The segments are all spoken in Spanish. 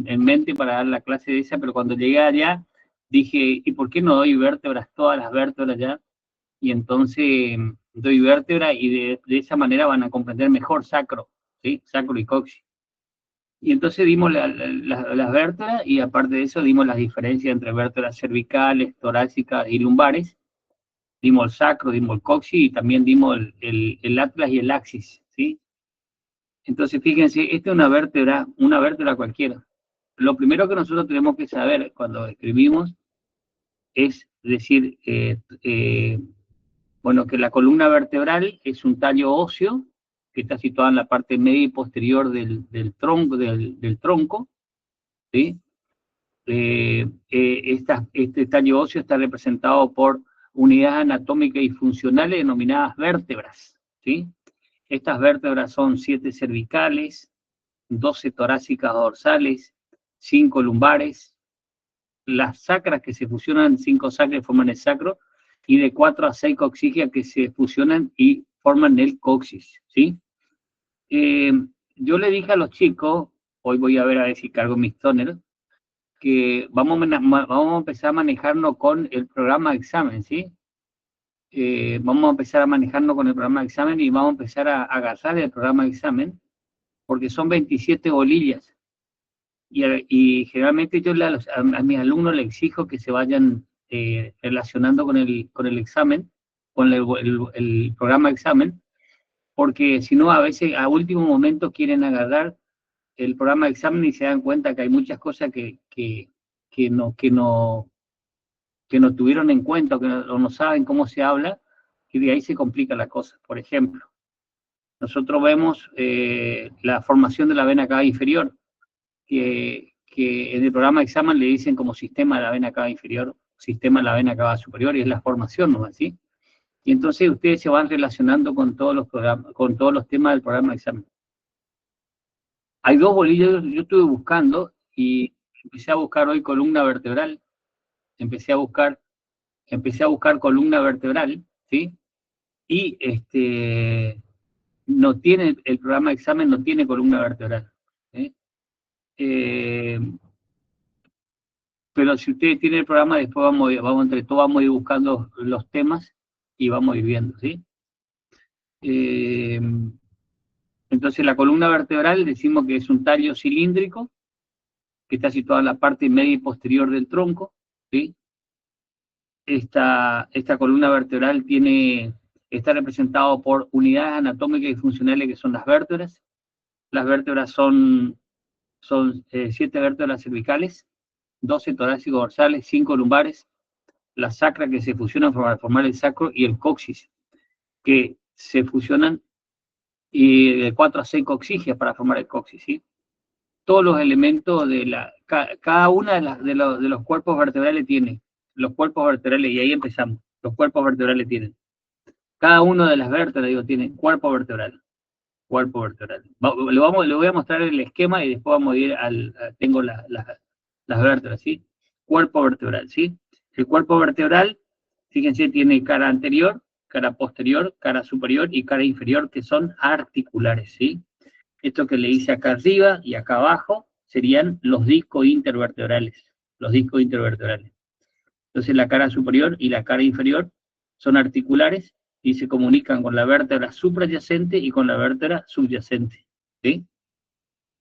en mente para dar la clase de esa, pero cuando llegué allá dije, ¿y por qué no doy vértebras, todas las vértebras ya? Y entonces doy vértebra y de esa manera van a comprender mejor sacro, ¿sí? Sacro y coxis. Y entonces dimos las vértebras y aparte de eso dimos las diferencias entre vértebras cervicales, torácicas y lumbares. Dimos el sacro, dimos el coxis y también dimos el atlas y el axis, ¿sí? Entonces fíjense, esta es una vértebra cualquiera. Lo primero que nosotros tenemos que saber cuando escribimos es decir, bueno, que la columna vertebral es un tallo óseo que está situado en la parte media y posterior del tronco, ¿sí? Este tallo óseo está representado por unidades anatómicas y funcionales denominadas vértebras, ¿sí? Estas vértebras son 7 cervicales, 12 torácicas dorsales, 5 lumbares, las sacras que se fusionan, 5 sacras forman el sacro, y de 4 a 6 coxigias que se fusionan y forman el coxis, ¿sí? Yo le dije a los chicos, hoy voy a ver si cargo mis toners, que vamos a empezar a manejarnos con el programa de examen, ¿sí? Vamos a empezar a manejarnos con el programa de examen y vamos a empezar a agarrar el programa de examen, porque son 27 bolillas. Y generalmente yo a mis alumnos les exijo que se vayan relacionando con el examen, con el programa de examen, porque si no, a veces a último momento quieren agarrar el programa de examen y se dan cuenta que hay muchas cosas que no tuvieron en cuenta o no saben cómo se habla, y de ahí se complica la cosa. Por ejemplo, nosotros vemos la formación de la vena cava inferior, que en el programa de examen le dicen como sistema de la vena cava inferior, sistema de la vena cava superior, y es la formación, ¿no es así? Y entonces ustedes se van relacionando con todos los temas del programa de examen. Hay 2 bolillas, yo estuve buscando y empecé a buscar hoy columna vertebral, empecé a buscar columna vertebral, ¿sí? Y no tiene, el programa de examen no tiene columna vertebral, ¿sí? Pero si ustedes tienen el programa, después entre todos vamos a ir buscando los temas y vamos a ir viendo, ¿sí? Entonces la columna vertebral decimos que es un tallo cilíndrico que está situado en la parte media y posterior del tronco, ¿sí? Esta columna vertebral está representado por unidades anatómicas y funcionales que son las vértebras. Las vértebras son 7 vértebras cervicales, 12 torácicos dorsales, 5 lumbares, la sacra que se fusionan para formar el sacro y el coxis, que se fusionan y de 4 a 6 coxigias para formar el coxis, ¿sí? Todos los elementos cada una de los cuerpos vertebrales tiene, los cuerpos vertebrales, y ahí empezamos, los cuerpos vertebrales tienen, cada una de las vértebras, digo, tiene cuerpo vertebral, cuerpo vertebral. Le voy a mostrar el esquema y después vamos a ir tengo las vértebras, ¿sí? Cuerpo vertebral, ¿sí? El cuerpo vertebral, fíjense, tiene cara anterior, cara posterior, cara superior y cara inferior, que son articulares, ¿sí? Esto que le hice acá arriba y acá abajo serían los discos intervertebrales, los discos intervertebrales. Entonces la cara superior y la cara inferior son articulares y se comunican con la vértebra suprayacente y con la vértebra subyacente, ¿sí?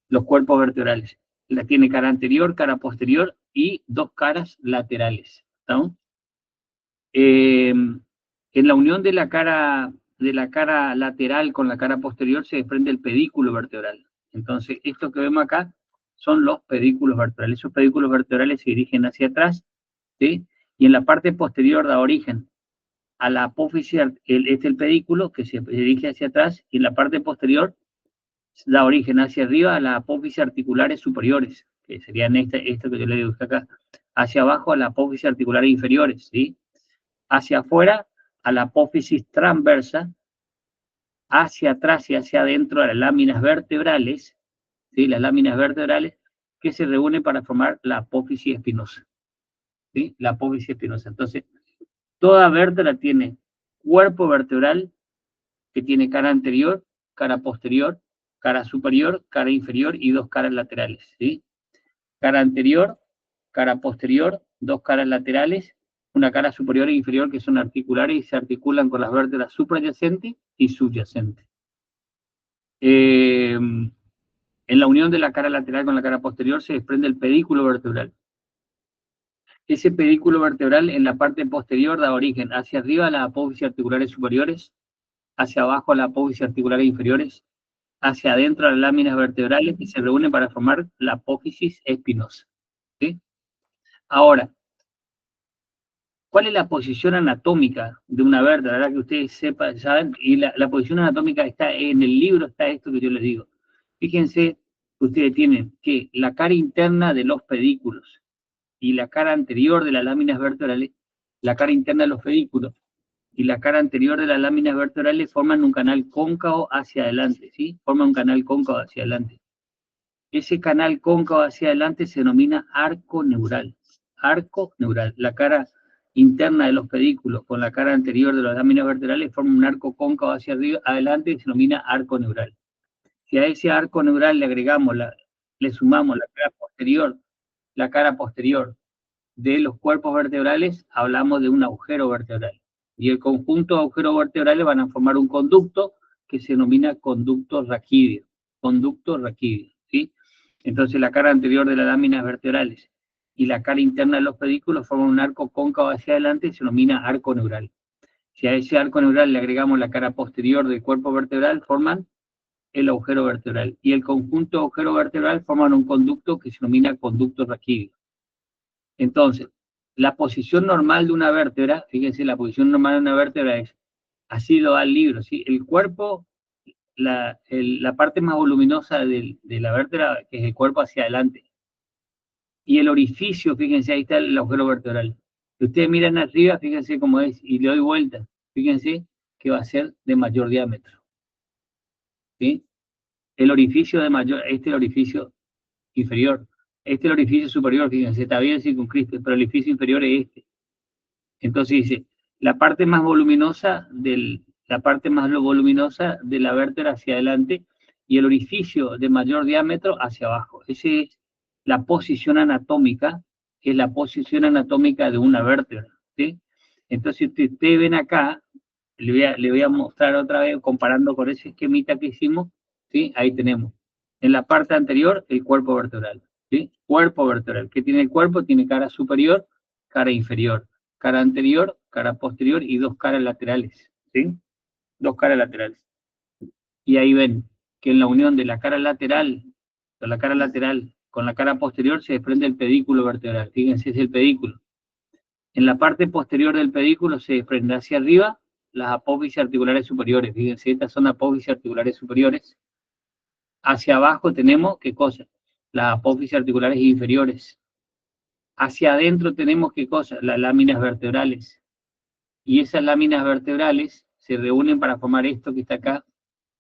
Los cuerpos vertebrales. La tiene cara anterior, cara posterior y 2 caras laterales, ¿no? En la unión de la cara lateral con la cara posterior se desprende el pedículo vertebral. Entonces, esto que vemos acá son los pedículos vertebrales. Esos pedículos vertebrales se dirigen hacia atrás, ¿sí? Y en la parte posterior da origen a la apófisis, el pedículo que se dirige hacia atrás, y en la parte posterior da origen hacia arriba a las apófisis articulares superiores, que serían esto que yo le digo acá, hacia abajo a las apófisis articulares inferiores, ¿sí? Hacia afuera a la apófisis transversa, hacia atrás y hacia adentro a las láminas vertebrales, ¿sí? Las láminas vertebrales que se reúnen para formar la apófisis espinosa, ¿sí? La apófisis espinosa. Entonces, toda vértebra tiene cuerpo vertebral que tiene cara anterior, cara posterior, cara superior, cara inferior y 2 caras laterales, ¿sí? cara anterior, cara posterior, dos caras laterales, una cara superior e inferior que son articulares y se articulan con las vértebras suprayacentes y subyacentes. En la unión de la cara lateral con la cara posterior se desprende el pedículo vertebral. Ese pedículo vertebral en la parte posterior da origen hacia arriba a las apófisis articulares superiores, hacia abajo a las apófisis articulares inferiores, hacia adentro a las láminas vertebrales que se reúnen para formar la apófisis espinosa. ¿Sí? Ahora, ¿cuál es la posición anatómica de una vértebra? Ahora que ustedes sepan, saben, y la posición anatómica está en el libro, está esto que yo les digo. Fíjense, ustedes tienen que la cara interna de los pedículos y la cara anterior de las láminas vertebrales, la cara interna de los pedículos y la cara anterior de las láminas vertebrales forman un canal cóncavo hacia adelante, ¿sí? Forman un canal cóncavo hacia adelante. Ese canal cóncavo hacia adelante se denomina arco neural. Arco neural. La cara interna de los pedículos con la cara anterior de las láminas vertebrales forman un arco cóncavo hacia arriba, adelante y se denomina arco neural. Si a ese arco neural le agregamos, le sumamos la cara posterior de los cuerpos vertebrales, hablamos de un agujero vertebral. Y el conjunto de agujeros vertebrales van a formar un conducto que se denomina conducto raquídeo. Conducto raquídeo, ¿sí? Entonces la cara anterior de las láminas vertebrales y la cara interna de los pedículos forman un arco cóncavo hacia adelante y se denomina arco neural. Si a ese arco neural le agregamos la cara posterior del cuerpo vertebral, forman el agujero vertebral. Y el conjunto de agujero vertebral forman un conducto que se denomina conducto raquídeo. Entonces, la posición normal de una vértebra, fíjense, la posición normal de una vértebra es, así lo da el libro, ¿sí? El cuerpo, la parte más voluminosa de la vértebra, que es el cuerpo hacia adelante. Y el orificio, fíjense, ahí está el agujero vertebral. Si ustedes miran arriba, fíjense cómo es, y le doy vuelta, fíjense que va a ser de mayor diámetro. ¿Sí? El orificio de mayor, este es el orificio inferior. Este es el orificio superior, fíjense, está bien circunscrito, pero el orificio inferior es este. Entonces dice, la parte más voluminosa de la vértebra hacia adelante y el orificio de mayor diámetro hacia abajo. Esa es la posición anatómica, que es la posición anatómica de una vértebra, ¿sí? Entonces, si ustedes ven acá, le voy a mostrar otra vez, comparando con ese esquemita que hicimos, ¿sí? Ahí tenemos. En la parte anterior, el cuerpo vertebral, ¿sí? Cuerpo vertebral. ¿Qué tiene el cuerpo? Tiene cara superior, cara inferior. Cara anterior, cara posterior y dos caras laterales, ¿sí? Dos caras laterales. Y ahí ven que en la unión de la cara lateral con la cara posterior se desprende el pedículo vertebral. Fíjense, es el pedículo. En la parte posterior del pedículo se desprende hacia arriba las apófisis articulares superiores. Fíjense, estas son apófisis articulares superiores. Hacia abajo tenemos, ¿qué cosa? Las apófisis articulares inferiores. Hacia adentro tenemos, ¿qué cosa? Las láminas vertebrales. Y esas láminas vertebrales se reúnen para formar esto que está acá,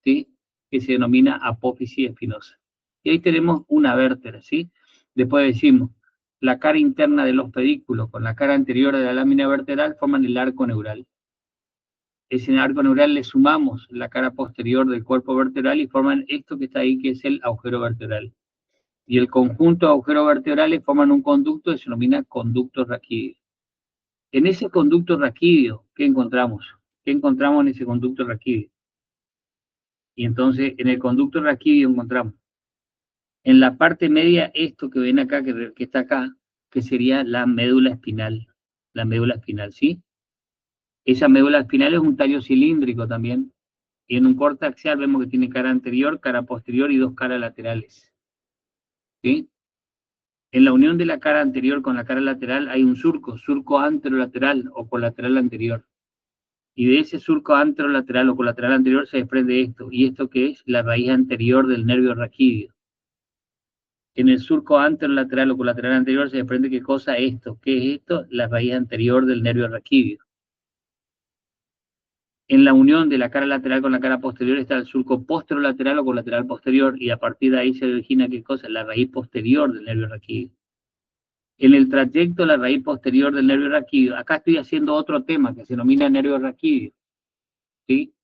¿sí? Que se denomina apófisis espinosa. Y ahí tenemos una vértebra, ¿sí? Después decimos, la cara interna de los pedículos con la cara anterior de la lámina vertebral forman el arco neural. Ese arco neural le sumamos la cara posterior del cuerpo vertebral y forman esto que está ahí, que es el agujero vertebral. Y el conjunto de agujeros vertebrales forman un conducto que se denomina conducto raquídeo. En ese conducto raquídeo, ¿qué encontramos? ¿Qué encontramos en ese conducto raquídeo? Y entonces, en el conducto raquídeo encontramos en la parte media esto que ven acá, que está acá, que sería la médula espinal. La médula espinal, ¿sí? Esa médula espinal es un tallo cilíndrico también. Y en un corte axial vemos que tiene cara anterior, cara posterior y dos caras laterales. ¿Sí? En la unión de la cara anterior con la cara lateral hay un surco anterolateral o colateral anterior. Y de ese surco anterolateral o colateral anterior se desprende esto. ¿Y esto qué es? La raíz anterior del nervio raquídeo. En el surco anterolateral o colateral anterior se desprende qué cosa es esto. ¿Qué es esto? La raíz anterior del nervio raquídeo. En la unión de la cara lateral con la cara posterior está el surco posterolateral o colateral posterior, y a partir de ahí se origina qué cosa, la raíz posterior del nervio raquídeo. En el trayecto de la raíz posterior del nervio raquídeo, acá estoy haciendo otro tema que se denomina nervio raquídeo, ¿sí?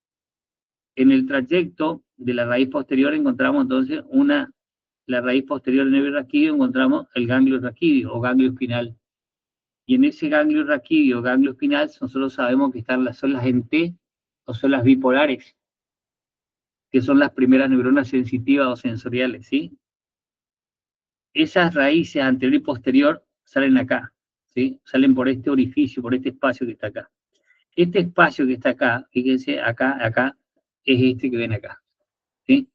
En el trayecto de la raíz posterior encontramos entonces una la raíz posterior del nervio raquídeo, encontramos el ganglio raquídeo o ganglio espinal. Y en ese ganglio raquídeo o ganglio espinal, nosotros sabemos que están las zonas en T o son las bipolares, que son las primeras neuronas sensitivas o sensoriales, ¿sí? Esas raíces anterior y posterior salen acá, ¿sí? Salen por este orificio, por este espacio que está acá. Este espacio que está acá, fíjense, acá, es este que ven acá, ¿sí?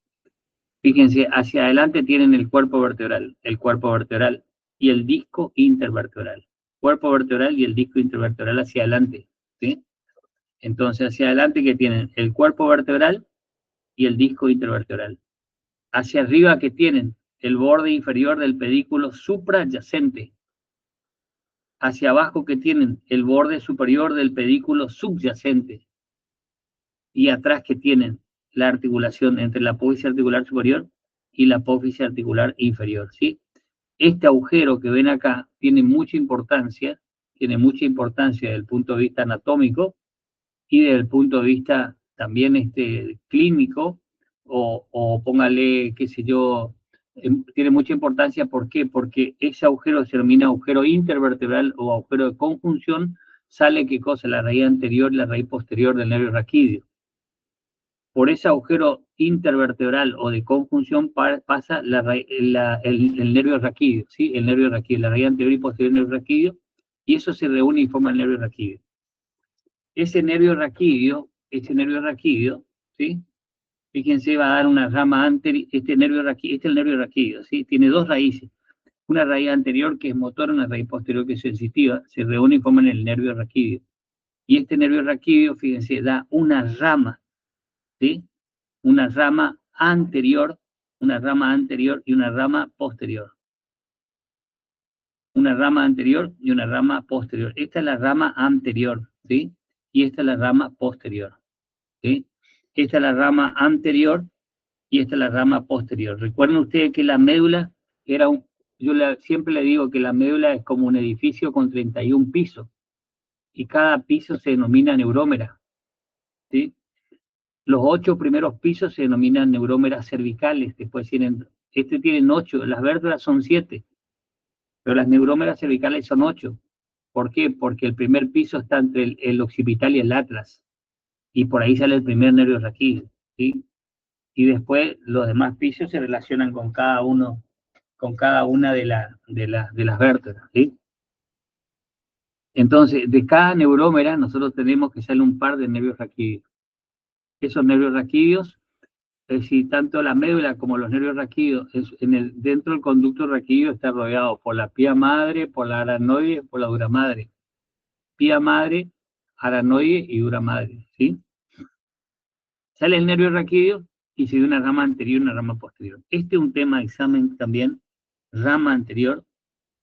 Fíjense, hacia adelante tienen el cuerpo vertebral y el disco intervertebral. Cuerpo vertebral y el disco intervertebral hacia adelante, ¿sí? Entonces, hacia adelante que tienen el cuerpo vertebral y el disco intervertebral. Hacia arriba que tienen el borde inferior del pedículo suprayacente. Hacia abajo que tienen el borde superior del pedículo subyacente. Y atrás que tienen la articulación entre la apófisis articular superior y la apófisis articular inferior, ¿sí? Este agujero que ven acá tiene mucha importancia desde el punto de vista anatómico y desde el punto de vista también clínico, o póngale, qué sé yo, tiene mucha importancia, ¿por qué? Porque ese agujero se denomina agujero intervertebral o agujero de conjunción, sale, ¿qué cosa? La raíz anterior y la raíz posterior del nervio raquídeo. Por ese agujero intervertebral o de conjunción pasa el nervio raquídeo, ¿sí? El nervio raquídeo, la raíz anterior y posterior del nervio raquídeo, y eso se reúne y forma el nervio raquídeo. Ese nervio raquídeo, ¿sí? Fíjense, va a dar una rama anterior, este es el nervio raquídeo, ¿sí? Tiene dos raíces, una raíz anterior que es motora, una raíz posterior que es sensitiva, se reúne y forman el nervio raquídeo. Y este nervio raquídeo, fíjense, da una rama, ¿sí? Una rama anterior y una rama posterior. Una rama anterior y una rama posterior. Esta es la rama anterior, ¿sí? Y esta es la rama posterior, ¿sí? Esta es la rama anterior y esta es la rama posterior. Recuerden ustedes que la médula era siempre le digo que la médula es como un edificio con 31 pisos y cada piso se denomina neurómera, ¿sí? Los 8 primeros pisos se denominan neurómeras cervicales, después tienen 8, las vértebras son 7, pero las neurómeras cervicales son 8. ¿Por qué? Porque el primer piso está entre el occipital y el atlas, y por ahí sale el primer nervio raquídeo, ¿sí? Y después los demás pisos se relacionan con cada una de las vértebras, ¿sí? Entonces, de cada neurómera nosotros tenemos que sale un par de nervios raquídeos. Esos nervios raquídeos, es decir, tanto la médula como los nervios raquídeos, dentro del conducto raquídeo está rodeado por la pía madre, por la aranoide, por la dura madre. Pía madre, aranoide y dura madre, ¿sí? Sale el nervio raquídeo y se ve una rama anterior y una rama posterior. Este es un tema de examen también, rama anterior,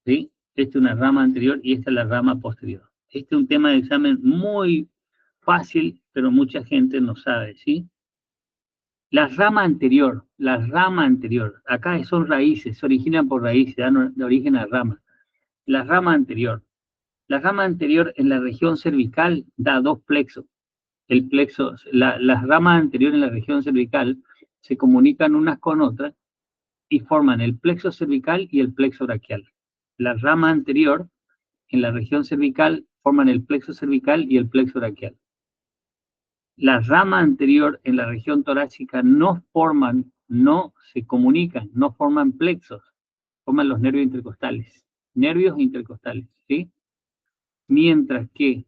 ¿sí? Esta es una rama anterior y esta es la rama posterior. Este es un tema de examen muy fácil, pero mucha gente no sabe, ¿sí? La rama anterior, acá son raíces, se originan por raíces, dan origen a ramas. La rama anterior en la región cervical da dos plexos. Las ramas anteriores en la región cervical se comunican unas con otras y forman el plexo cervical y el plexo braquial. La rama anterior en la región cervical forman el plexo cervical y el plexo braquial. La rama anterior en la región torácica no se comunican, no forman plexos, forman los nervios intercostales, ¿sí? Mientras que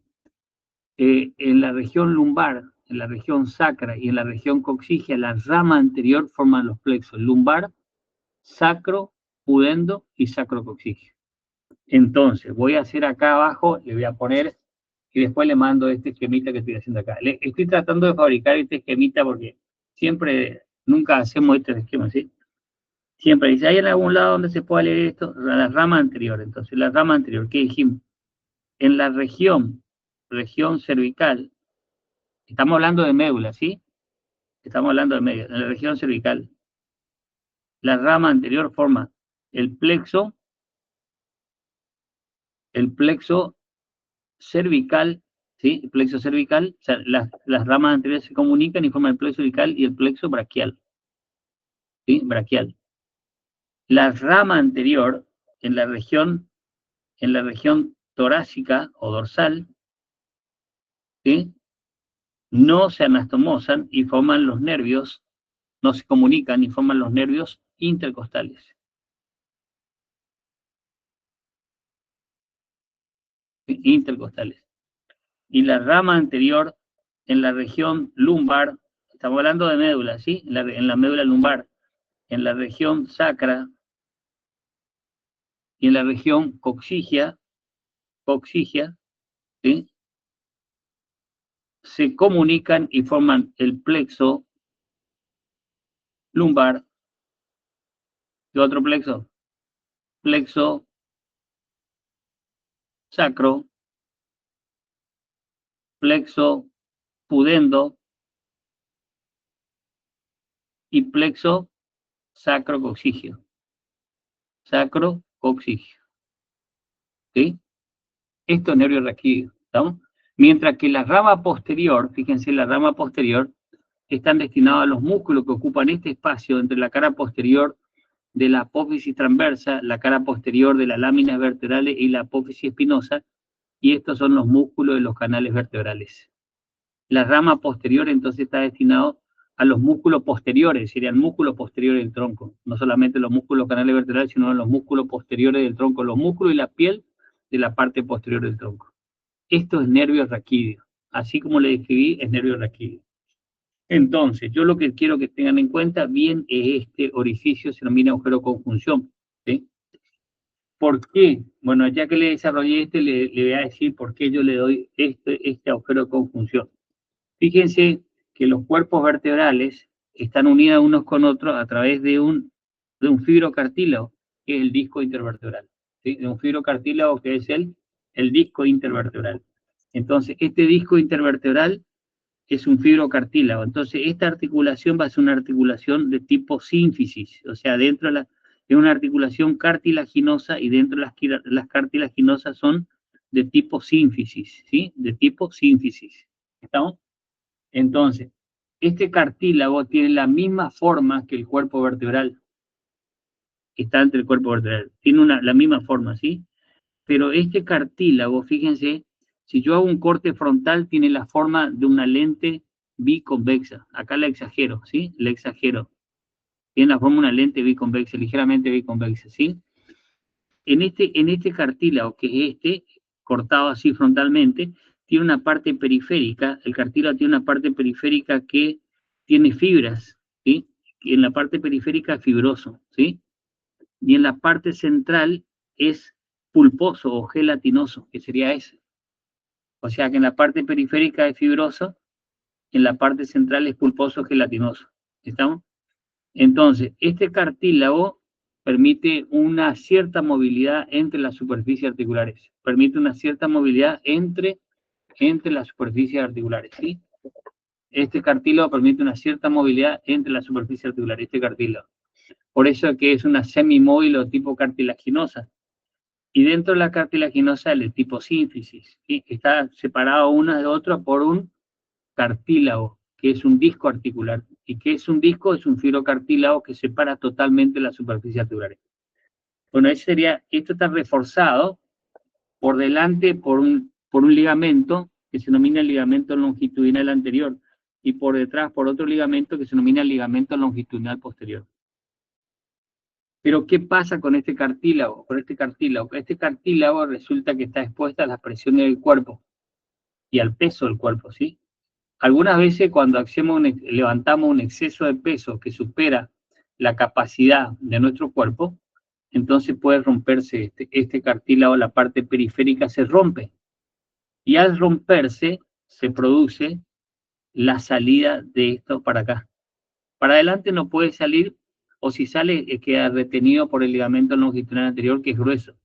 en la región lumbar, en la región sacra y en la región coxígea, la rama anterior forman los plexos lumbar, sacro, pudendo y sacrocoxígeo. Entonces, voy a hacer acá abajo, le voy a poner, y después le mando este esquemita que estoy haciendo acá. Estoy tratando de fabricar este esquemita porque nunca hacemos este esquema, ¿sí? Siempre dice, ¿hay en algún lado donde se pueda leer esto? La rama anterior. Entonces, la rama anterior, ¿qué dijimos? En la región cervical, estamos hablando de médula, ¿sí? Estamos hablando de médula. En la región cervical, la rama anterior forma el plexo cervical, ¿sí? El plexo cervical, o sea, las ramas anteriores se comunican y forman el plexo cervical y el plexo braquial, ¿sí? Braquial. La rama anterior, en la región torácica o dorsal, ¿sí?, no se anastomosan y forman los nervios, no se comunican y forman los nervios intercostales. Intercostales. Y la rama anterior, en la región lumbar, estamos hablando de médula, ¿sí? En la médula lumbar, en la región sacra y en la región coccigia, ¿sí?, se comunican y forman el plexo lumbar. ¿Qué otro plexo? Plexo sacro, plexo pudendo y plexo sacrococcigio. Sacrococcigio. ¿Sí? Esto es nervio raquídeo, ¿estamos? Mientras que la rama posterior, fíjense, la rama posterior, están destinados a los músculos que ocupan este espacio entre la cara posterior de la apófisis transversa, la cara posterior de las láminas vertebrales y la apófisis espinosa, y estos son los músculos de los canales vertebrales. La rama posterior entonces está destinado a los músculos posteriores, serían músculos posteriores del tronco, no solamente los músculos canales vertebrales, sino los músculos posteriores del tronco, los músculos y la piel de la parte posterior del tronco. Esto es nervio raquídeo, así como le describí, es nervio raquídeo. Entonces, yo lo que quiero que tengan en cuenta bien es este orificio, se denomina agujero conjunción, ¿sí? ¿Por qué? Bueno, ya que le desarrollé le voy a decir por qué yo le doy este agujero de conjunción. Fíjense que los cuerpos vertebrales están unidos unos con otros a través de un fibrocartílago, que es el disco intervertebral, ¿sí? De un fibrocartílago que es el disco intervertebral. Entonces, este disco intervertebral es un fibrocartílago. Entonces, esta articulación va a ser una articulación de tipo sínfisis, o sea, dentro de una articulación cartilaginosa, y dentro de las cartilaginosas son de tipo sínfisis, ¿sí? De tipo sínfisis. ¿Estamos? Entonces, este cartílago tiene la misma forma que el cuerpo vertebral, que está entre el cuerpo vertebral. Tiene la misma forma, ¿sí? Pero este cartílago, fíjense, si yo hago un corte frontal, tiene la forma de una lente biconvexa. Acá la exagero, ¿sí? La exagero. Tiene la forma de una lente biconvexa, ligeramente biconvexa, ¿sí? En este cartílago, que es cortado así frontalmente, tiene una parte periférica, el cartílago tiene una parte periférica que tiene fibras, ¿sí? Y en la parte periférica es fibroso, ¿sí? Y en la parte central es pulposo o gelatinoso, que sería ese. O sea que en la parte periférica es fibroso, en la parte central es pulposo gelatinoso. ¿Estamos? Entonces, este cartílago permite una cierta movilidad entre las superficies articulares. Permite una cierta movilidad entre las superficies articulares, ¿sí? Este cartílago permite una cierta movilidad entre las superficies articulares, este cartílago. Por eso es que es una semimóvil o tipo cartilaginosa. Y dentro de la cartilaginosa el tipo sínfisis, ¿sí? Está separado una de otra por un cartílago, que es un disco articular. ¿Y qué es un disco? Es un fibrocartílago que separa totalmente las superficies articulares. Bueno, esto está reforzado por delante por un ligamento que se denomina el ligamento longitudinal anterior, y por detrás por otro ligamento que se denomina el ligamento longitudinal posterior. Pero, ¿qué pasa con este cartílago? Este cartílago resulta que está expuesto a las presiones del cuerpo y al peso del cuerpo, ¿sí? Algunas veces cuando levantamos un exceso de peso que supera la capacidad de nuestro cuerpo, entonces puede romperse este cartílago, la parte periférica se rompe. Y al romperse, se produce la salida de esto para acá. Para adelante no puede salir, o si sale, queda retenido por el ligamento longitudinal anterior, que es grueso.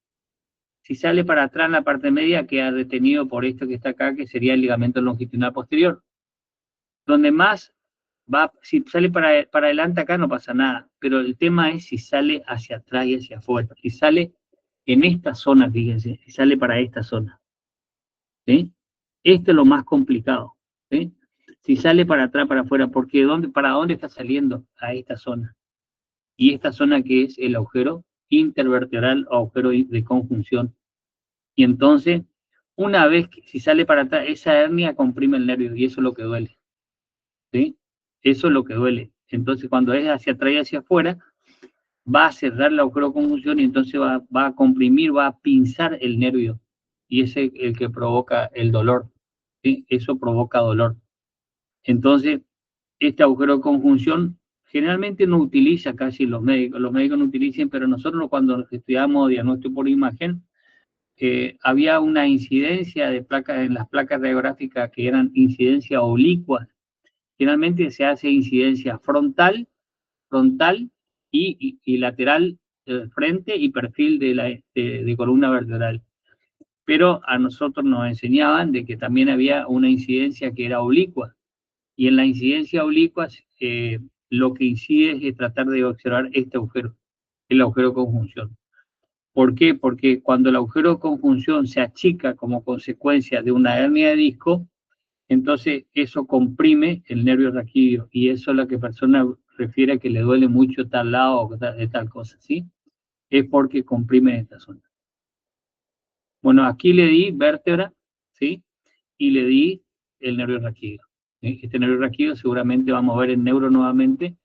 Si sale para atrás en la parte media, queda retenido por esto que está acá, que sería el ligamento longitudinal posterior. Donde más va, si sale para adelante acá no pasa nada, pero el tema es si sale hacia atrás y hacia afuera. Si sale en esta zona, fíjense, si sale para esta zona, ¿sí? Esto es lo más complicado, ¿sí? Si sale para atrás, para afuera, porque ¿para dónde está saliendo? A esta zona. y esta zona que es el agujero intervertebral o agujero de conjunción. Y entonces, una vez que si sale para atrás, esa hernia comprime el nervio y eso es lo que duele. ¿Sí? Eso es lo que duele. Entonces, cuando es hacia atrás y hacia afuera, va a cerrar la agujero de conjunción y entonces va a comprimir, va a pinzar el nervio. Y ese es el que provoca el dolor. ¿Sí? Eso provoca dolor. Entonces, este agujero de conjunción generalmente no utiliza casi los médicos no utilizan, pero nosotros cuando estudiamos diagnóstico por imagen, había una incidencia de placas en las placas radiográficas que eran incidencia oblicuas. Generalmente se hace incidencia frontal y lateral, frente y perfil de columna vertebral. Pero a nosotros nos enseñaban de que también había una incidencia que era oblicua. Y en la incidencia oblicua, lo que incide es tratar de observar este agujero, el agujero de conjunción. ¿Por qué? Porque cuando el agujero de conjunción se achica como consecuencia de una hernia de disco, entonces eso comprime el nervio raquídeo y eso es lo que la persona refiere a que le duele mucho tal lado o de tal cosa, ¿sí? Es porque comprime esta zona. Bueno, aquí le di vértebra, ¿sí? Y le di el nervio raquídeo. ¿Sí? Este nervio raquídeo seguramente vamos a ver el neuro nuevamente,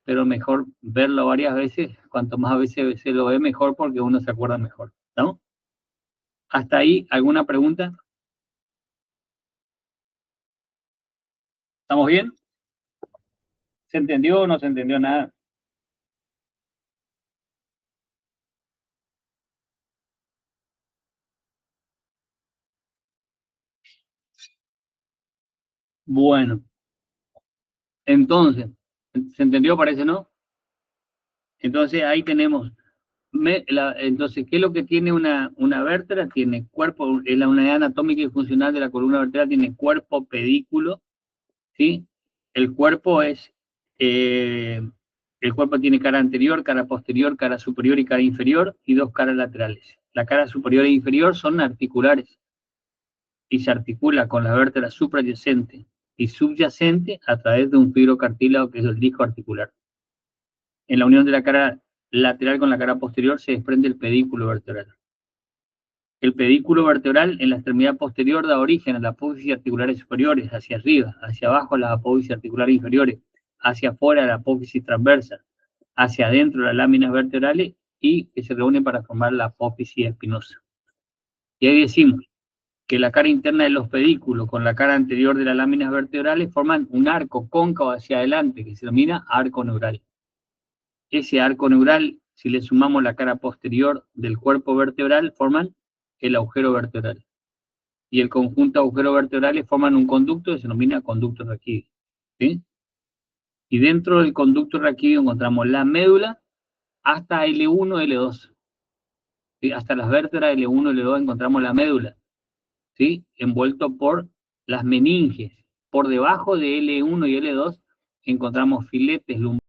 pero mejor verlo varias veces. Cuanto más veces se lo ve, mejor porque uno se acuerda mejor, ¿no? ¿Hasta ahí alguna pregunta? ¿Estamos bien? ¿Se entendió o no se entendió nada? Bueno, entonces, ¿se entendió? Parece, ¿no? Entonces ahí tenemos, entonces, ¿qué es lo que tiene una vértebra? Tiene cuerpo, es la unidad anatómica y funcional de la columna vertebral, tiene cuerpo, pedículo, ¿sí? El cuerpo es, eh, el cuerpo tiene cara anterior, cara posterior, cara superior y cara inferior, y dos caras laterales. La cara superior e inferior son articulares, y se articula con la vértebra suprayacente y subyacente a través de un fibrocartílago que es el disco articular. En la unión de la cara lateral con la cara posterior se desprende el pedículo vertebral. El pedículo vertebral en la extremidad posterior da origen a las apófisis articulares superiores, hacia arriba, hacia abajo las apófisis articulares inferiores, hacia afuera la apófisis transversa, hacia adentro las láminas vertebrales y que se reúnen para formar la apófisis espinosa. Y ahí decimos que la cara interna de los pedículos con la cara anterior de las láminas vertebrales forman un arco cóncavo hacia adelante que se denomina arco neural. Ese arco neural, si le sumamos la cara posterior del cuerpo vertebral, forman el agujero vertebral. Y el conjunto de agujeros vertebrales forman un conducto que se denomina conducto raquídeo. ¿Sí? Y dentro del conducto raquídeo encontramos la médula hasta L1, L2. ¿Sí? Hasta las vértebras L1, L2 encontramos la médula, ¿sí? Envuelto por las meninges. Por debajo de L1 y L2 encontramos filetes lumbares.